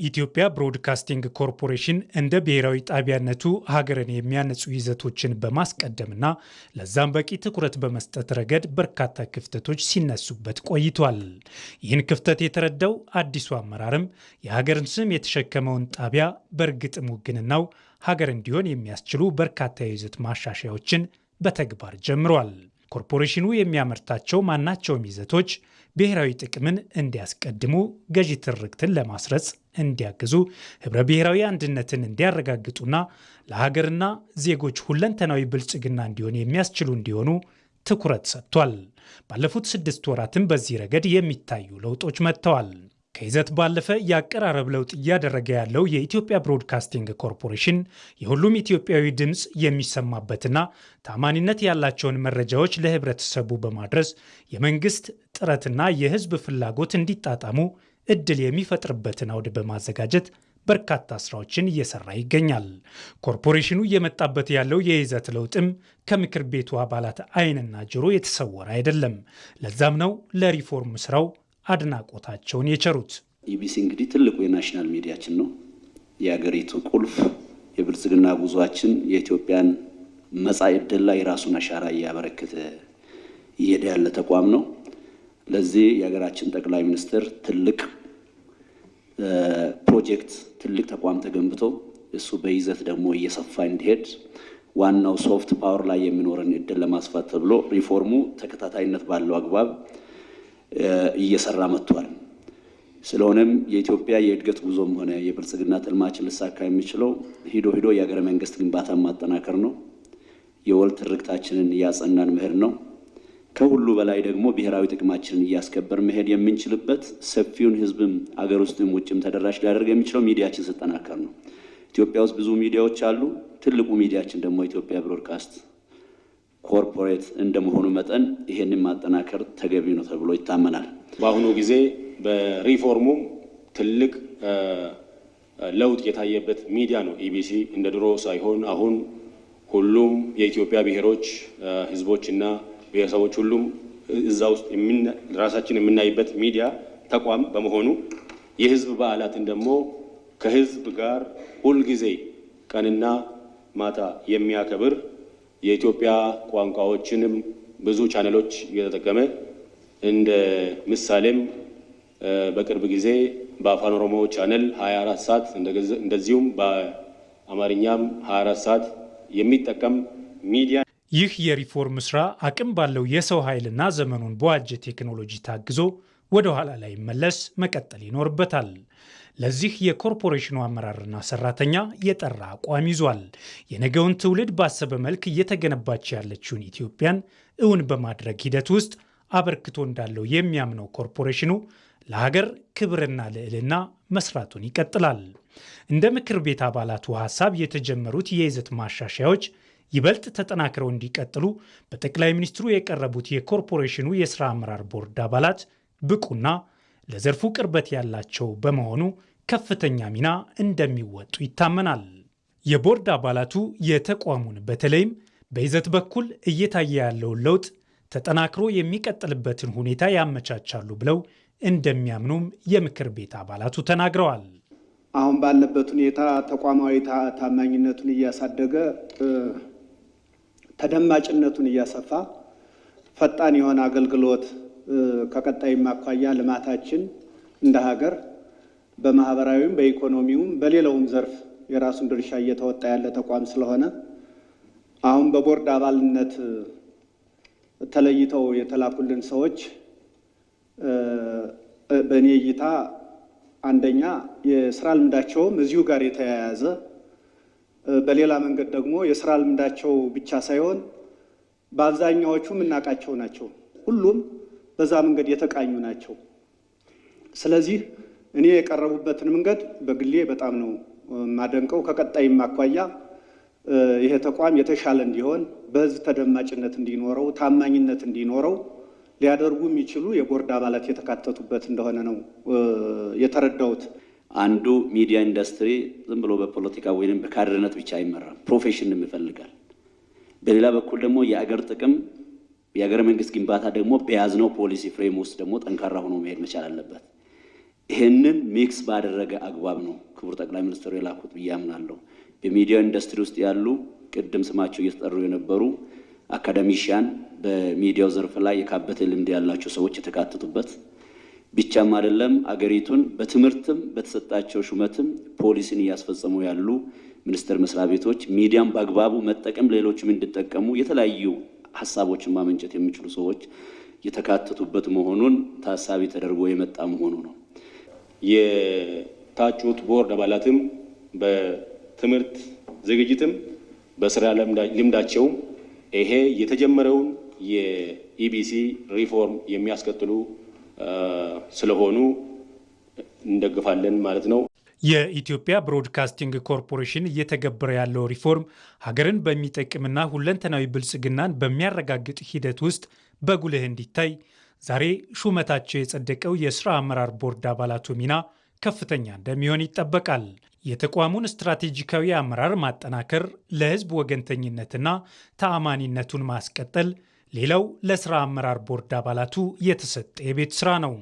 የኢትዮጵያ ብሮድካስቲንግ ኮርፖሬሽን እንደ ብሔራዊ ጣቢያነቱ ሀገርን የሚያነጹ ይዘቶችን በማስቀደምና ለዛም በቂ ትኩረት በመስጠት ረገድ በርካታ ክፍተቶች ሲነሱበት ቆይቷል። ይህን ክፍተት የተረዳው አዲሱ አመራርም የሀገርን ስም የተሸከመውን ጣቢያ በእርግጥም ውግንናው ሀገር እንዲሆን የሚያስችሉ በርካታ የይዘት ማሻሻያዎችን በተግባር ጀምሯል። ኮርፖሬሽኑ የሚያመርታቸው ማናቸውም ይዘቶች ብሔራዊ ጥቅምን እንዲያስቀድሙ፣ ገዢ ትርክትን ለማስረጽ እንዲያግዙ፣ ህብረ ብሔራዊ አንድነትን እንዲያረጋግጡና ለሀገርና ዜጎች ሁለንተናዊ ብልጽግና እንዲሆን የሚያስችሉ እንዲሆኑ ትኩረት ሰጥቷል። ባለፉት 6 ወራትም በዚህ ረገድ የሚታዩ ለውጦች መጥተዋል። ከይዘት ባለፈ የአቀራረብ ለውጥ እያደረገ ያለው የኢትዮጵያ ብሮድካስቲንግ ኮርፖሬሽን የሁሉም ኢትዮጵያዊ ድምፅ የሚሰማበትና ታማኒነት ያላቸውን መረጃዎች ለህብረተሰቡ በማድረስ የመንግስት ጥረትና የህዝብ ፍላጎት እንዲጣጣሙ እድል የሚፈጥርበትን አውድ በማዘጋጀት በርካታ ስራዎችን እየሰራ ይገኛል። ኮርፖሬሽኑ እየመጣበት ያለው የይዘት ለውጥም ከምክር ቤቱ አባላት ዓይንና ጆሮ የተሰወረ አይደለም። ለዛም ነው ለሪፎርም ስራው አድናቆታቸውን የቸሩት። ኢቢሲ እንግዲህ ትልቁ የናሽናል ሚዲያችን ነው። የሀገሪቱ ቁልፍ የብልጽግና ጉዟችን የኢትዮጵያን መጻኢ ዕድል ላይ የራሱን አሻራ እያበረከተ እየሄደ ያለ ተቋም ነው። ለዚህ የሀገራችን ጠቅላይ ሚኒስትር ትልቅ ፕሮጀክት፣ ትልቅ ተቋም ተገንብቶ እሱ በይዘት ደግሞ እየሰፋ እንዲሄድ ዋናው ሶፍት ፓወር ላይ የሚኖረን ዕድል ለማስፋት ተብሎ ሪፎርሙ ተከታታይነት ባለው አግባብ እየሰራ መጥቷል። ስለሆነም የኢትዮጵያ የእድገት ጉዞም ሆነ የብልጽግና ትልማችን ሊሳካ የሚችለው ሂዶ የሀገረ መንግስት ግንባታ ማጠናከር ነው። የወል ትርክታችንን እያጸናን መሄድ ነው። ከሁሉ በላይ ደግሞ ብሔራዊ ጥቅማችንን እያስከበር መሄድ የምንችልበት ሰፊውን ህዝብም አገር ውስጥም ውጭም ተደራሽ ሊያደርግ የሚችለው ሚዲያችን ሲጠናከር ነው። ኢትዮጵያ ውስጥ ብዙ ሚዲያዎች አሉ። ትልቁ ሚዲያችን ደግሞ ኢትዮጵያ ብሮድካስት ኮርፖሬት እንደመሆኑ መጠን ይሄንን ማጠናከር ተገቢ ነው ተብሎ ይታመናል። በአሁኑ ጊዜ በሪፎርሙ ትልቅ ለውጥ የታየበት ሚዲያ ነው ኢቢሲ። እንደ ድሮ ሳይሆን አሁን ሁሉም የኢትዮጵያ ብሔሮች፣ ህዝቦችና ብሔረሰቦች ሁሉም እዛ ውስጥ ራሳችን የምናይበት ሚዲያ ተቋም በመሆኑ የህዝብ በዓላትን ደግሞ ከህዝብ ጋር ሁልጊዜ ቀንና ማታ የሚያከብር የኢትዮጵያ ቋንቋዎችንም ብዙ ቻነሎች እየተጠቀመ እንደ ምሳሌም በቅርብ ጊዜ በአፋን ኦሮሞ ቻነል 24 ሰዓት እንደዚሁም በአማርኛም 24 ሰዓት የሚጠቀም ሚዲያ። ይህ የሪፎርም ስራ አቅም ባለው የሰው ኃይልና ዘመኑን በዋጀ ቴክኖሎጂ ታግዞ ወደ ኋላ ላይ መለስ መቀጠል ይኖርበታል። ለዚህ የኮርፖሬሽኑ አመራርና ሰራተኛ የጠራ አቋም ይዟል። የነገውን ትውልድ ባሰበ መልክ እየተገነባች ያለችውን ኢትዮጵያን እውን በማድረግ ሂደት ውስጥ አበርክቶ እንዳለው የሚያምነው ኮርፖሬሽኑ ለሀገር ክብርና ልዕልና መስራቱን ይቀጥላል። እንደ ምክር ቤት አባላቱ ሀሳብ የተጀመሩት የይዘት ማሻሻያዎች ይበልጥ ተጠናክረው እንዲቀጥሉ በጠቅላይ ሚኒስትሩ የቀረቡት የኮርፖሬሽኑ የሥራ አመራር ቦርድ አባላት ብቁና ለዘርፉ ቅርበት ያላቸው በመሆኑ ከፍተኛ ሚና እንደሚወጡ ይታመናል። የቦርድ አባላቱ የተቋሙን በተለይም በይዘት በኩል እየታየ ያለውን ለውጥ ተጠናክሮ የሚቀጥልበትን ሁኔታ ያመቻቻሉ ብለው እንደሚያምኑም የምክር ቤት አባላቱ ተናግረዋል። አሁን ባለበት ሁኔታ ተቋማዊ ታማኝነቱን እያሳደገ ተደማጭነቱን እያሰፋ ፈጣን የሆነ አገልግሎት ከቀጣይም አኳያ ልማታችን እንደ ሀገር በማህበራዊም በኢኮኖሚውም በሌላውም ዘርፍ የራሱን ድርሻ እየተወጣ ያለ ተቋም ስለሆነ አሁን በቦርድ አባልነት ተለይተው የተላኩልን ሰዎች በእኔ እይታ አንደኛ የስራ ልምዳቸውም እዚሁ ጋር የተያያዘ፣ በሌላ መንገድ ደግሞ የስራ ልምዳቸው ብቻ ሳይሆን በአብዛኛዎቹ የምናውቃቸው ናቸው። ሁሉም በዛ መንገድ የተቃኙ ናቸው። ስለዚህ እኔ የቀረቡበትን መንገድ በግሌ በጣም ነው ማደንቀው። ከቀጣይም አኳያ ይሄ ተቋም የተሻለ እንዲሆን፣ በህዝብ ተደማጭነት እንዲኖረው፣ ታማኝነት እንዲኖረው ሊያደርጉ የሚችሉ የቦርድ አባላት የተካተቱበት እንደሆነ ነው የተረዳሁት። አንዱ ሚዲያ ኢንዱስትሪ ዝም ብሎ በፖለቲካ ወይም በካድሬነት ብቻ አይመራም፣ ፕሮፌሽን ይፈልጋል። በሌላ በኩል ደግሞ የአገር ጥቅም የሀገረ መንግስት ግንባታ ደግሞ በያዝነው ፖሊሲ ፍሬም ውስጥ ደግሞ ጠንካራ ሆኖ መሄድ መቻል አለበት። ይህንን ሚክስ ባደረገ አግባብ ነው ክቡር ጠቅላይ ሚኒስትሩ የላኩት ብዬ አምናለሁ። በሚዲያ ኢንዱስትሪ ውስጥ ያሉ ቅድም ስማቸው እየተጠሩ የነበሩ አካዳሚሽያን በሚዲያው ዘርፍ ላይ የካበተ ልምድ ያላቸው ሰዎች የተካተቱበት ብቻም አይደለም፣ አገሪቱን በትምህርትም በተሰጣቸው ሹመትም ፖሊሲን እያስፈጸሙ ያሉ ሚኒስቴር መስሪያ ቤቶች ሚዲያን በአግባቡ መጠቀም ሌሎችም እንዲጠቀሙ የተለያዩ ሀሳቦችን ማመንጨት የሚችሉ ሰዎች የተካተቱበት መሆኑን ታሳቢ ተደርጎ የመጣ መሆኑ ነው። የታጩት ቦርድ አባላትም በትምህርት ዝግጅትም በስራ ልምዳቸው ይሄ የተጀመረውን የኢቢሲ ሪፎርም የሚያስከትሉ ስለሆኑ እንደግፋለን ማለት ነው። የኢትዮጵያ ብሮድካስቲንግ ኮርፖሬሽን እየተገበረ ያለው ሪፎርም ሀገርን በሚጠቅምና ሁለንተናዊ ብልጽግናን በሚያረጋግጥ ሂደት ውስጥ በጉልህ እንዲታይ ዛሬ ሹመታቸው የጸደቀው የስራ አመራር ቦርድ አባላቱ ሚና ከፍተኛ እንደሚሆን ይጠበቃል። የተቋሙን ስትራቴጂካዊ አመራር ማጠናከር፣ ለህዝብ ወገንተኝነትና ተአማኒነቱን ማስቀጠል ሌላው ለስራ አመራር ቦርድ አባላቱ የተሰጠ የቤት ስራ ነው።